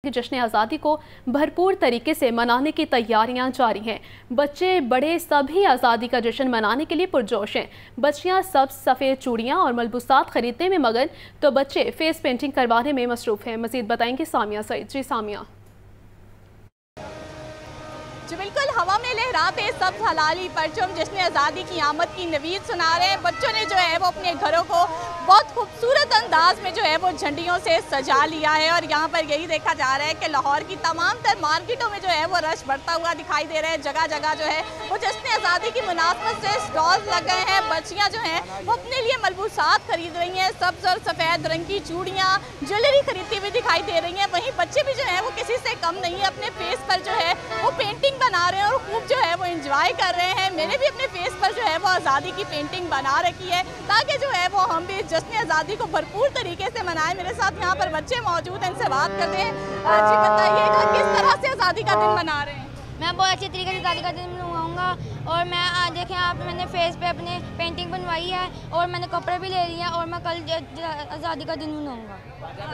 जश्न आज़ादी को भरपूर तरीके से मनाने की तैयारियां जारी हैं। बच्चे बड़े सभी आज़ादी का जश्न मनाने के लिए पुरजोश हैं। बच्चियां सब सफ़ेद चूड़ियां और मलबूसात खरीदने में मगन, तो बच्चे फेस पेंटिंग करवाने में मसरूफ़ हैं। मज़ीद बताएंगे सामिया सईद। जी सामिया। जी बिल्कुल, हवा में लहराते सब हलाली परचम जश्न आज़ादी की आमद की नवीद सुना रहे हैं। बच्चों ने जो है वो अपने घरों को बहुत खूबसूरत अंदाज में जो है वो झंडियों से सजा लिया है और यहाँ पर यही देखा जा रहा है कि लाहौर की तमाम तर मार्केटों में जो है वो रश बढ़ता हुआ दिखाई दे रहा है। जगह जगह जो है वो जश्न आज़ादी की मुनासबत से स्टॉल्स लग गए हैं। बच्चियाँ जो हैं वो अपने लिए मलबूसात खरीद रही हैं। सब्ज और सफ़ेद रंग की चूड़ियाँ, ज्वेलरी खरीदती हुई दिखाई दे रही हैं। वहीं बच्चे भी जो है वो किसी से कम नहीं है, अपने फेस पर जो है वो पेंटिंग बना रहे हैं और खूब जो है वो एंजॉय कर रहे हैं। मैंने भी अपने फेस पर जो है वो आज़ादी की पेंटिंग बना रखी है ताकि जो है वो हम भी जश्न आज़ादी को भरपूर तरीके से मनाएं। मेरे साथ यहाँ पर बच्चे मौजूद हैं, इनसे बात करते हैं। जी बताइएगा किस तरह से आज़ादी का दिन मना रहे हैं? मैं बहुत अच्छे तरीके से आज़ादी का दिन मनाऊँगा और मैं आज देखें आप मैंने फेस पे अपने पेंटिंग बनवाई है और मैंने कपड़े भी ले लिए हैं और मैं कल आज़ादी का दिन मनाऊँगा।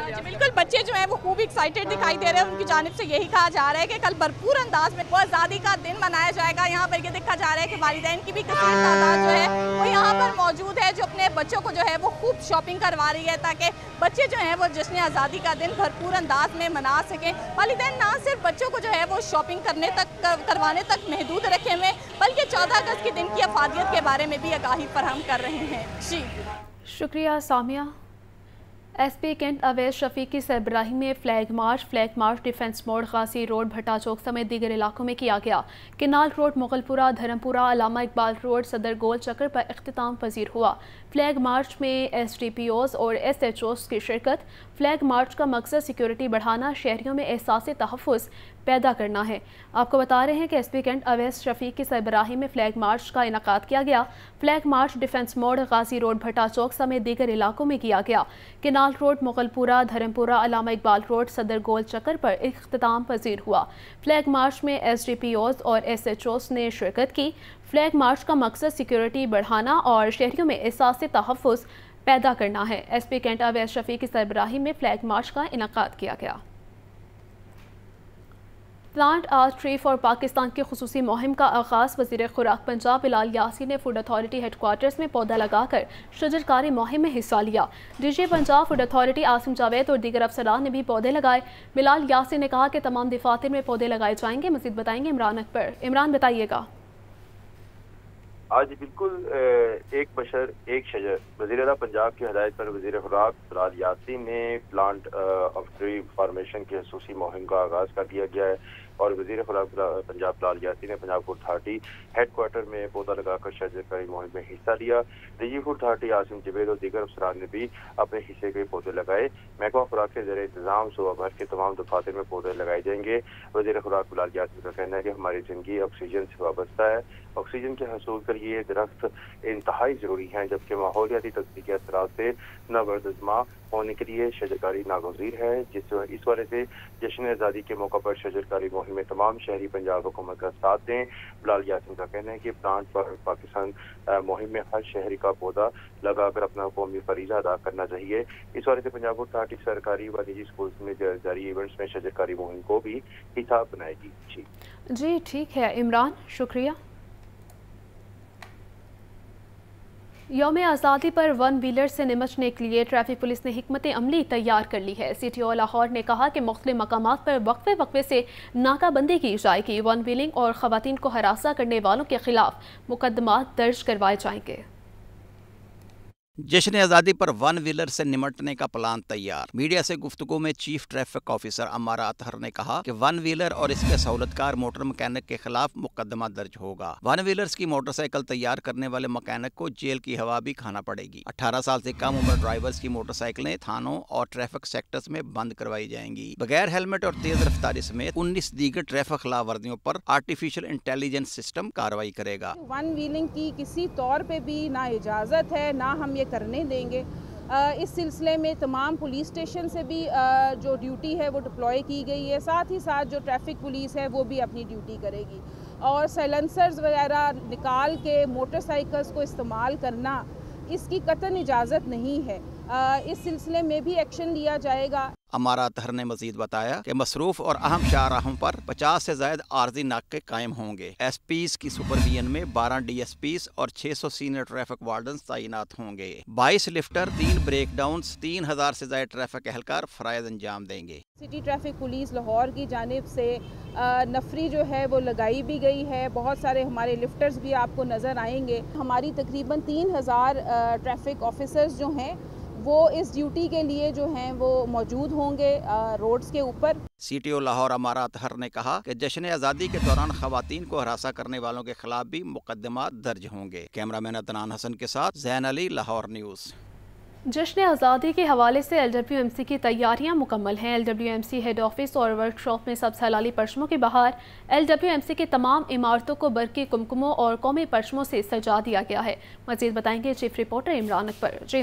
जी बिल्कुल, बच्चे जो हैं वो खूब एक्साइटेड दिखाई दे रहे हैं। उनकी जानिब से यही कहा जा रहा है कि कल भरपूर अंदाज में वो आज़ादी का दिन मनाया जाएगा। यहाँ पर ये देखा जा रहा है कि वालिदैन की भी कसीर तादाद जो है वो यहाँ पर मौजूद है, जो अपने बच्चों को जो है वो खूब शॉपिंग करवा रही है ताकि बच्चे जो हैं वो जश्न आज़ादी का दिन भरपूर अंदाज में मना सकें। वालिदैन ना सिर्फ बच्चों को जो है वो शॉपिंग करवाने तक महदूद रखे हुए, बल्कि 14 अगस्त के दिन की अफादियत के बारे में भी आगाही फराहम कर रहे हैं। जी शुक्रिया सामिया। SP कैंट अवैस शफीक की सरबराही में फ्लैग मार्च डिफेंस मोड़, गाजी रोड, भट्टा चौक समेत दीगर इलाकों में किया गया। Canal road, Mughalpura, Dharampura, Allama Iqbal road, सदर गोल चक्कर पर इख्तिताम पजीर हुआ। फ्लैग मार्च में SDPOs और SHOs की शिरकत। फ्लैग मार्च का मकसद सिक्योरिटी बढ़ाना, शहरियों में एहसास तहफ़्फ़ुज़ पैदा करना है। आपको बता रहे हैं कि SP कैंट अवैस शफीक की सरबराही में फ्लैग मार्च का इनकाद किया गया। फ्लैग मार्च डिफेंस मोड़, गाजी रोड, भट्टा चौक समेत दीगर इलाकों में किया गया। Canal road, Mughalpura, Dharampura, Allama Iqbal road, सदर गोल चक्कर पर इख्तिताम पजीर हुआ। फ्लैग मार्च में SDPOs और SHOs ने शिरकत की। फ्लैग मार्च का मकसद सिक्योरिटी बढ़ाना और शहरियों में एहसास तहफ़्फ़ुज़ पैदा करना है। SP कैंट अवैस शफीक की सरबराही में फ्लैग मार्च का इनकाद किया गया। Plant a tree for Pakistan की खुसूसी मुहिम का आगाज़। वज़ीर खुराक पंजाब बिलाल यासी ने फूड अथॉरिटी हेडक्वार्टर्स में पौधा लगाकर शजरकारी मुहिम में हिस्सा लिया। DG Punjab food authority Asim Javed और दीगर अफसरान ने भी पौधे लगाए। बिलाल यासी ने कहा कि तमाम दफातर में पौधे लगाए जाएंगे। मज़ीद बताएंगे इमरान अकबर। इमरान बताइएगा। आज बिल्कुल एक बशर एक शजर वज़ीर आला पंजाब की हदायत पर वज़ीर खुराक बिलाल यासी ने प्लांट ऑफ ट्री फॉर्मेशन की खसूसी मुहिम का आगाज़ कर दिया गया है और वज़ीर खुराक पंजाब बिलाल यासी ने पंजाब फूड अथॉरिटी हेडक्वार्टर में पौधा लगाकर शजरकारी मुहिम में हिस्सा लिया। DG food authority Asim Javed और दीगर अफसरान ने भी अपने हिस्से के पौधे लगाए। महकमा खुराक के ज़रिए इंतजाम सूबा भर के तमाम दफातर में पौधे लगाए जाएंगे। वज़ीर खुराक बिलाल यासी का कहना है कि हमारी ज़िंदगी ऑक्सीजन से वाबस्ता है। ऑक्सीजन के हसूल के लिए दरख्त इंतहाई ज़रूरी हैं, जबकि माहौलियाती तस्दीकी असरात से नबर्दमा होने के लिए शजरकारी नागज़ीर है। इस वजह से जश्न आज़ादी के मौका पर शजरकारी मुहिम में तमाम शहरी पंजाब हुकूमत का साथ दें। बिलाल यासीन का कहना है कि प्लांट पर पाकिस्तान मुहिम में हर शहरी का पौधा लगाकर अपना कौमी फरीज़ा अदा करना चाहिए। इस वजह से पंजाब फूड अथॉरिटी सरकारी व निजी स्कूल में जारी इवेंट्स में शजरकारी मुहिम को भी हिसाब बनाएगी। जी ठीक है इमरान, शुक्रिया। यौम आज़ादी पर वन व्हीलर से निपटने के लिए ट्रैफिक पुलिस ने हिकमत अमली तैयार कर ली है। CTO लाहौर ने कहा कि मुख्तलिफ मकामात पर वक्फे से नाकाबंदी की जाएगी। वन व्हीलिंग और ख़वातीन को हरासा करने वालों के खिलाफ मुकदमात दर्ज करवाए जाएंगे। जश्न आज़ादी पर वन व्हीलर से निमटने का प्लान तैयार। मीडिया से गुफ्तगू में चीफ ट्रैफिक ऑफिसर अमारा अतहर ने कहा कि वन व्हीलर और इसके सहूलतकार मोटर मैकेनिक के खिलाफ मुकदमा दर्ज होगा। वन व्हीलर्स की मोटरसाइकिल तैयार करने वाले मैकेनिक को जेल की हवा भी खाना पड़ेगी। 18 साल से कम उम्र ड्राइवर्स की मोटरसाइकिलें थानों और ट्रैफिक सेक्टर्स में बंद करवाई जाएंगी। बगैर हेलमेट और तेज रफ्तारी समेत 19 दीगर ट्रैफिक खिलाफ वर्जियों पर आर्टिफिशियल इंटेलिजेंस सिस्टम कार्रवाई करेगा। वन व्हीलिंग की किसी तौर पे भी ना इजाज़त है, ना हम करने देंगे। इस सिलसिले में तमाम पुलिस स्टेशन से भी जो ड्यूटी है वो डिप्लॉय की गई है। साथ ही साथ जो ट्रैफिक पुलिस है वो भी अपनी ड्यूटी करेगी और साइलेंसर्स वगैरह निकाल के मोटरसाइकिल्स को इस्तेमाल करना, इसकी कतई इजाज़त नहीं है। इस सिलसिले में भी एक्शन लिया जाएगा। अमारा अतहर ने मजीद बताया कि मसरूफ और अहम शाहराहों पर 50 से ज्यादा आर्जी नाके कायम होंगे। एसपीज की सुपरविजन में 12 डीएसपीज और 600 सीनियर ट्रैफिक वार्डन तैनात होंगे। 22 लिफ्टर, 3 ब्रेकडाउन, 3000 से ज्यादा ट्रैफिक एहलकार फराइज अंजाम देंगे। सिटी ट्रैफिक पुलिस लाहौर की जानिब से नफरी जो है वो लगाई भी गई है। बहुत सारे हमारे लिफ्टर्स भी आपको नज़र आएंगे। हमारी तकरीबन 3000 ट्रैफिक ऑफिसर्स जो हैं वो इस ड्यूटी के लिए जो हैं वो मौजूद होंगे रोड्स के ऊपर। सीटीओ लाहौर अमारा अतहर ने कहा कि जश्न आज़ादी के दौरान खवातीन को हरासा करने वालों के खिलाफ भी मुकदमा दर्ज होंगे। कैमरामैन अदनान हसन के साथ जैन अली, लाहौर न्यूज़। जश्न आज़ादी के हवाले से LWMC की तैयारियां मुकम्मल हैं। LWMC हेड ऑफिस और वर्कशॉप में सब्ज़ हलाली परचमों की बहार। LWMC की तमाम इमारतों को बरकी कुमकुमों और कौमी परचमों से सजा दिया गया है। मज़ीद बताएंगे चीफ रिपोर्टर इमरान अकबर। जी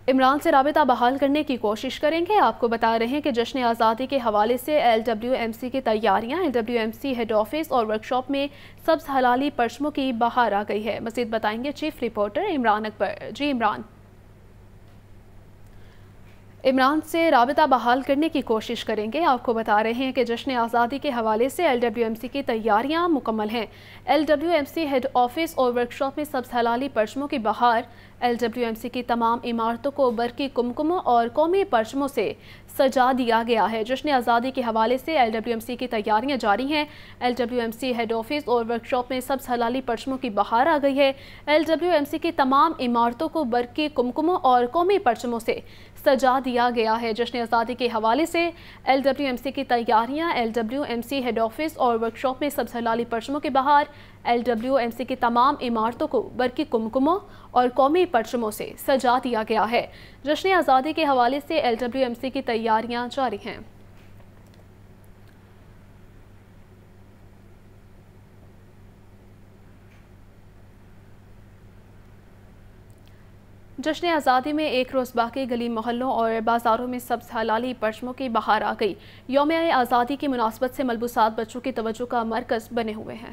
इमरान से राबिता बहाल करने की कोशिश करेंगे। आपको बता रहे हैं कि जश्न आज़ादी के हवाले से LWMC की तैयारियां, LWMC हेड ऑफिस और वर्कशॉप में सब्ज़ हलाली परचमों की बहार आ गई है। मज़ीद बताएंगे चीफ रिपोर्टर इमरान अकबर। जी इमरान से राबिता बहाल करने की कोशिश करेंगे। आपको बता रहे हैं कि जश्न आज़ादी के हवाले से LWMC की तैयारियां मुकम्मल हैं। LWMC हेड ऑफिस और वर्कशॉप में सब्ज़ हलाली परचमों की बहार। LWMC की तमाम इमारतों को बरकी कुमकुमों और कौमी परचमों से सजा दिया गया है। जश्न आज़ादी के हवाले से LWMC की तैयारियां जारी हैं। LWMC हेड ऑफिस और वर्कशॉप में सब्ज़ हलाली परचमों की बहार आ गई है। LWMC की तमाम इमारतों को बरकी कुमकुमों और कौमी परचमों से सजा दिया गया है। जश्न आज़ादी के हवाले से LWMC की तैयारियां, LWMC हेड ऑफिस और वर्कशॉप में सब्ज़ हलाली परचमों की बहार। LWMC की तमाम इमारतों को बरकी कुमकुमों और कौमी परचमों से सजा दिया गया है। जश्न आज़ादी के हवाले से LWMC की तैयारियां जारी हैं। जश्न आज़ादी में एक रोज़ बाकी गली मोहल्लों और बाज़ारों में सब्ज़ हलाली परचमों की बहार आ गई। यौम आज़ादी की मुनासबत से मलबूसात बच्चों की तवज्जो का मरकज़ बने हुए हैं।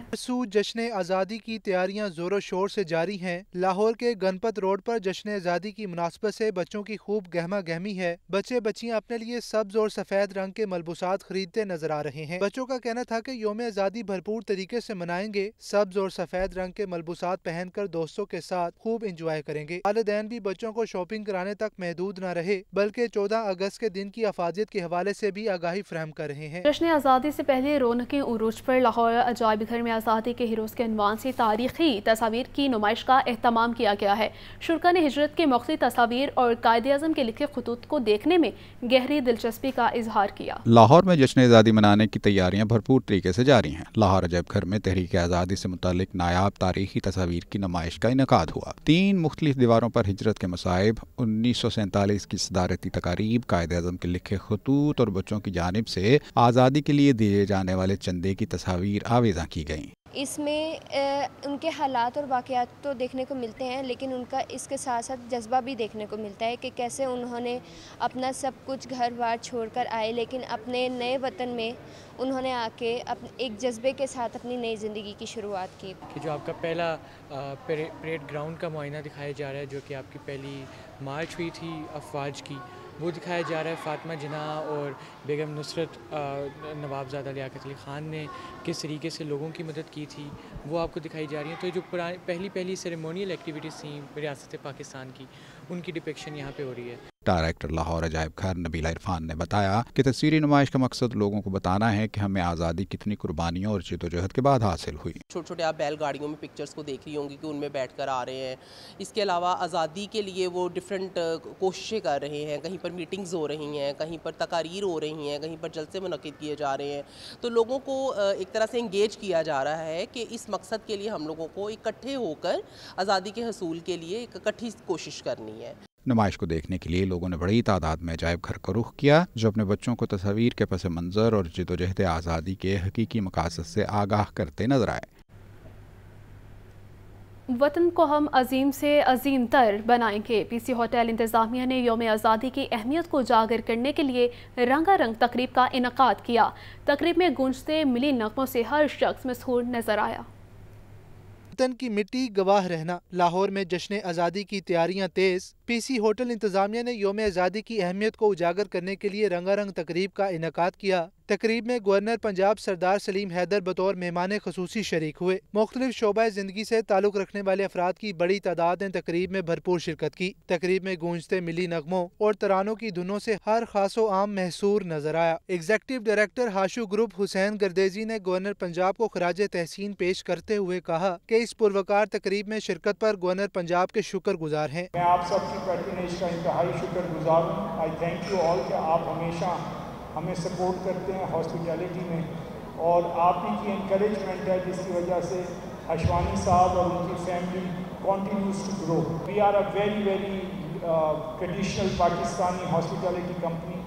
जश्न आज़ादी की तैयारियां ज़ोरों शोर से जारी हैं। लाहौर के गणपत रोड पर जश्न आज़ादी की मुनासबत से बच्चों की खूब गहमा गहमी है। बच्चे बच्चियां अपने लिए सब्ज और सफ़ेद रंग के मलबूसात खरीदते नजर आ रहे हैं। बच्चों का कहना था कि यौम आज़ादी भरपूर तरीके से मनाएंगे। सब्ज और सफ़ेद रंग के मलबूसात पहनकर दोस्तों के साथ खूब इंजॉय करेंगे। वालिदैन भी बच्चों को शॉपिंग कराने तक महदूद न रहे, बल्कि 14 अगस्त के दिन की अफादियत के हवाले से भी आगाही फराहम कर रहे हैं। जश्न आज़ादी से पहले रौनकें उरूज पर लाहौर अजायब घर में आज़ादी के हीरोज़ के अनवान से तारीखी तस्वीर की नुमाइश का एहतमाम किया गया है। शुरका ने हिजरत के मुख्तलिफ तस्वीर और कायदे-ए-आज़म के लिखे खतूत को देखने में गहरी दिलचस्पी का इजहार किया। लाहौर में जश्न आज़ादी मनाने की तैयारियां भरपूर तरीके से जारी हैं। लाहौर अजायब घर में तहरीक आज़ादी से मुतालिक नायाब तारीखी तस्वीर की नुमाइश का इनेकाद हुआ। 3 मुख्तलिफ दीवारों पर हिजरत के मसाइब, 1947 की सदारती तकारीब, कायदे-ए-आज़म के लिखे खतूत और बच्चों की जानिब से आज़ादी के लिए दिए जाने वाले चंदे की तस्वीर आवेज़ा की गईं। इसमें उनके हालात और वाक़यात तो देखने को मिलते हैं, लेकिन उनका इसके साथ साथ जज्बा भी देखने को मिलता है कि कैसे उन्होंने अपना सब कुछ घर बार छोड़कर आए, लेकिन अपने नए वतन में उन्होंने आके एक जज्बे के साथ अपनी नई ज़िंदगी की शुरुआत की। कि जो आपका पहला परेड ग्राउंड का मुआयना दिखाया जा रहा है, जो कि आपकी पहली मार्च हुई थी अफवाज की, वो दिखाया जा रहा है। फातिमा जिन्ना और बेगम नुसरत नवाबज़ादा लियाकत अली ख़ान ने किस तरीके से लोगों की मदद की थी, वो आपको दिखाई जा रही है। तो जो पहली सेरेमोनियल एक्टिविटीज़ थी रियासत पाकिस्तान की, उनकी डिपिक्शन यहाँ पे हो रही है। डायरेक्टर लाहौर अजायब घर नबीला इरफान ने बताया कि तस्वीरी नुमाइश का मकसद लोगों को बताना है कि हमें आज़ादी कितनी कुर्बानियों और जद्दोजहद के बाद हासिल हुई। छोटे छोटे आप बैलगाड़ियों में पिक्चर्स को देख रही होंगी कि उनमें बैठकर आ रहे हैं। इसके अलावा आज़ादी के लिए वो डिफरेंट कोशिशें कर रहे हैं। कहीं पर मीटिंग्स हो रही हैं, कहीं पर तकारीर हो रही हैं, कहीं पर जलसे मुनक्किद किए जा रहे हैं। तो लोगों को एक तरह से इंगेज किया जा रहा है कि इस मकसद के लिए हम लोगों को इकट्ठे होकर आज़ादी के हसूल के लिए एक इकट्ठी कोशिश करनी है। नुमाइश को देखने के लिए लोगों ने बड़ी तादाद में अजायब घर का रुख किया, जो अपने बच्चों को तस्वीर के पस मंज़र और जद्दोजहद आज़ादी के हकीकी मकासद से आगाह करते नजर आए। वतन को हम अजीम से अजीम तर बनाएंगे। पीसी होटल इंतज़ामिया ने यौम आज़ादी की अहमियत को उजागर करने के लिए रंगारंग तकरीब का इनकाद किया। तकरीब में गूंजते मिली नगमों से हर शख्स मसहूर नजर आया। वतन की मिट्टी गवाह रहना। लाहौर में जश्न आज़ादी की तैयारियां तेज। पी सी होटल इंतजामिया ने योम आज़ादी की अहमियत को उजागर करने के लिए रंगारंग तकरीब का इनेकाद किया। तकरीब में गवर्नर पंजाब सरदार सलीम हैदर बतौर मेहमान खसूसी शरीक हुए। मुख्तलिफ शोबा जिंदगी से ताल्लुक रखने वाले अफराद की बड़ी तादाद ने तकरीब में भरपूर शिरकत की। तकरीब में गूंजते मिली नगमों और तरानों की धुनों से हर खासो आम महसूर नजर आया। Executive director Hashu group Hussain Gardezi ने गवर्नर पंजाब को खराज तहसीन पेश करते हुए कहा कि इस पुरवकार तकरीब में शिरकत पर गवर्नर पंजाब के शुक्रगुजार हैं। मैं आप सबकी पैट्रनेज का इंतहाई शुक्रगुजार हूँ। आई थैंक यू ऑल कि आप हमेशा हमें सपोर्ट करते हैं हॉस्पिटैलिटी में और आप ही की इंकरेजमेंट है जिसकी वजह से हशवानी साहब और उनकी family continues to grow. We are a very traditional Pakistani hospitality company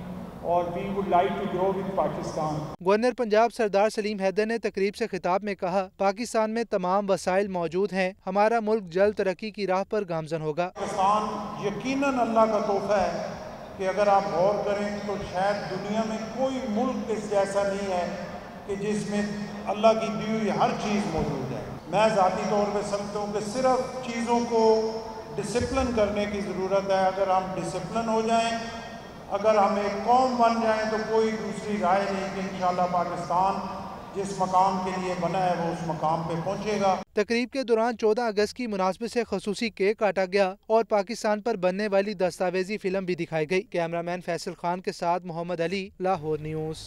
और we would like to grow with Pakistan. Governor Punjab Sardar Salim Haider ने तकरीब से खिताब में कहा, पाकिस्तान में तमाम वसाइल मौजूद हैं, हमारा मुल्क जल्द तरक्की की राह पर गामजन होगा। पाकिस्तान यकीनन अल्लाह का तोहफा है कि अगर आप गौर करें तो शायद दुनिया में कोई मुल्क इस जैसा नहीं है कि जिसमें अल्लाह की दी हुई हर चीज़ मौजूद है। मैं ज़ाती तौर पे समझता हूँ कि सिर्फ चीज़ों को डिसिप्लिन करने की ज़रूरत है। अगर हम डिसिप्लिन हो जाएं, अगर हम एक कौम बन जाएं तो कोई दूसरी राय नहीं कि इंशाल्लाह पाकिस्तान जिस मकाम के लिए बना है वो उस मकाम पे पहुंचेगा। तकरीब के दौरान 14 अगस्त की मुनासबत से खसूसी केक काटा गया और पाकिस्तान पर बनने वाली दस्तावेजी फिल्म भी दिखाई गई। कैमरामैन फैसल खान के साथ मोहम्मद अली, लाहौर न्यूज़।